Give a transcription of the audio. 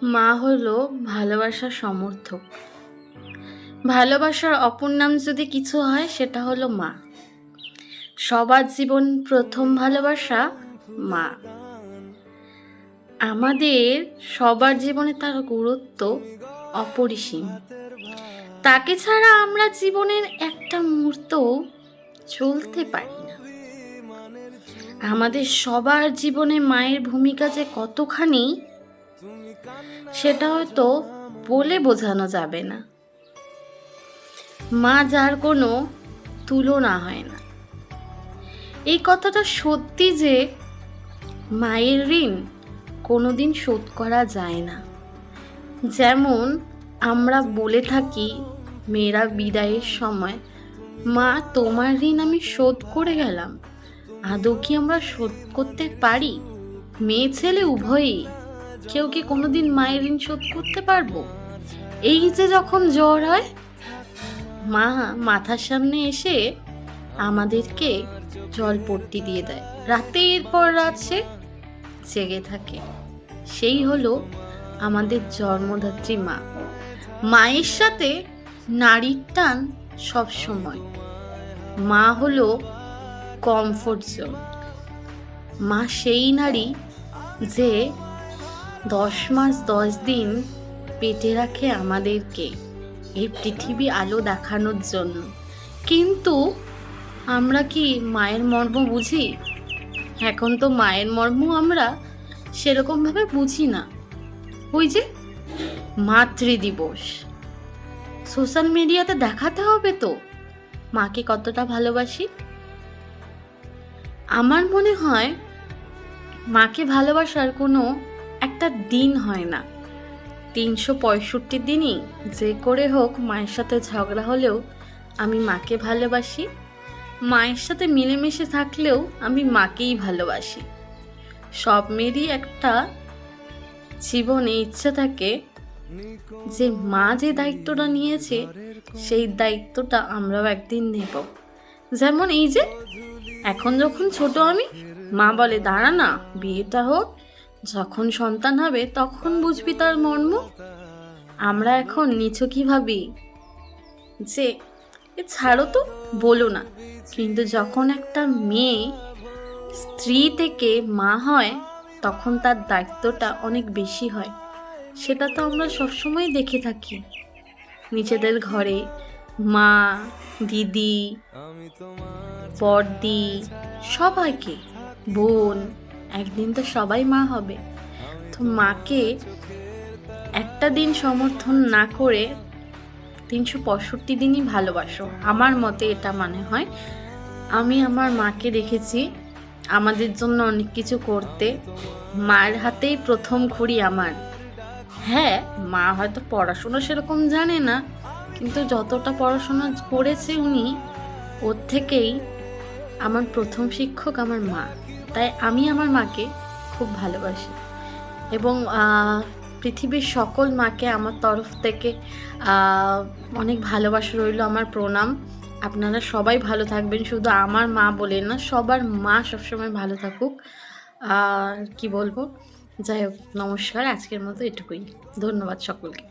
মা হলো ভালোবাসার সমর্থক। ভালোবাসার অপর নাম যদি কিছু হয় সেটা হলো মা। সবার জীবন প্রথম ভালোবাসা মা। আমাদের সবার জীবনে তার গুরুত্ব অপরিসীম। তাকে ছাড়া আমরা জীবনের একটা মুহূর্তও চলতে পারি না। আমাদের সবার জীবনে মায়ের ভূমিকা যে কতখানি সেটা হয়তো বলে বোঝানো যাবে না। মা যার কোনো তুলনা হয় না। এই কথাটা সত্যি যে মায়ের ঋণ কোনোদিন শোধ করা যায় না। যেমন আমরা বলে থাকি মেয়েরা বিদায়ের সময়, মা তোমার ঋণ আমি শোধ করে গেলাম। আদৌ কি আমরা শোধ করতে পারি? মেয়ে ছেলে উভয়ই। কেউ কি কোনোদিন মায়ের ঋণ শোধ করতে পারবো? এই যে যখন জ্বর হয়, মা মাথার সামনে এসে আমাদেরকে জলপট্টি দিয়ে দেয়, রাতের পর রাত সে জেগে থাকে। সেই হলো আমাদের জন্মদাত্রী মা। মায়ের সাথে নারীর টান সবসময়। মা হলো কমফোর্ট জোন। মা সেই নারী যে 10 মাস 10 দিন পেটে রাখে আমাদেরকে এই পৃথিবী আলো দেখানোর জন্য। কিন্তু আমরা কি মায়ের মর্ম বুঝি? এখন তো মায়ের মর্ম আমরা সেরকমভাবে বুঝি না। ওই যে মাতৃদিবস, সোশ্যাল মিডিয়াতে দেখাতে হবে তো মাকে কতটা ভালোবাসি। আমার মনে হয় মাকে ভালোবাসার কোনো একটা দিন হয় না। 365 দিনই যে করে হোক মায়ের সাথে ঝগড়া হলেও আমি মাকে ভালোবাসি। মায়ের সাথে মিলেমিশে থাকলেও আমি মাকেই ভালোবাসি। সব মেয়েরই একটা জীবনে ইচ্ছে থাকে যে মা যে দায়িত্বটা নিয়েছে সেই দায়িত্বটা আমরাও একদিন নেব। যেমন এই যে এখন যখন ছোট আমি, মা বলে দাঁড়া না বিয়েটা হোক, যখন সন্তান হবে তখন বুঝবি তার মর্ম। আমরা এখন নিছকই ভাবি যে ছাড়ো তো, বলো না। কিন্তু যখন একটা মেয়ে স্ত্রী থেকে মা হয় তখন তার দায়িত্বটা অনেক বেশি হয়। সেটা তো আমরা সবসময় দেখে থাকি নিজেদের ঘরে। মা, দিদি, বড়দি, সবাইকে, বোন, একদিন তো সবাই মা হবে। তো মাকে একটা দিন সমর্থন না করে 365 দিনই ভালোবাসো, আমার মতে এটা মনে হয়। আমি আমার মাকে দেখেছি আমাদের জন্য অনেক কিছু করতে। মায়ের হাতেই প্রথম ঘড়ি আমার। হ্যাঁ, মা হয়তো পড়াশোনা সেরকম জানে না, কিন্তু যতটা পড়াশোনা করেছে উনি, ওর থেকেই আমার প্রথম শিক্ষক আমার মা। তাই আমি আমার মাকে খুব ভালোবাসি এবং পৃথিবীর সকল মাকে আমার তরফ থেকে অনেক ভালোবাসা রইল, আমার প্রণাম। আপনারা সবাই ভালো থাকবেন, শুধু আমার মা বলে না, সবার মা সবসময় ভালো থাকুক। আর কি বলবো, যাই হোক, নমস্কার। আজকের মতো এটুকুই। ধন্যবাদ সকলকে।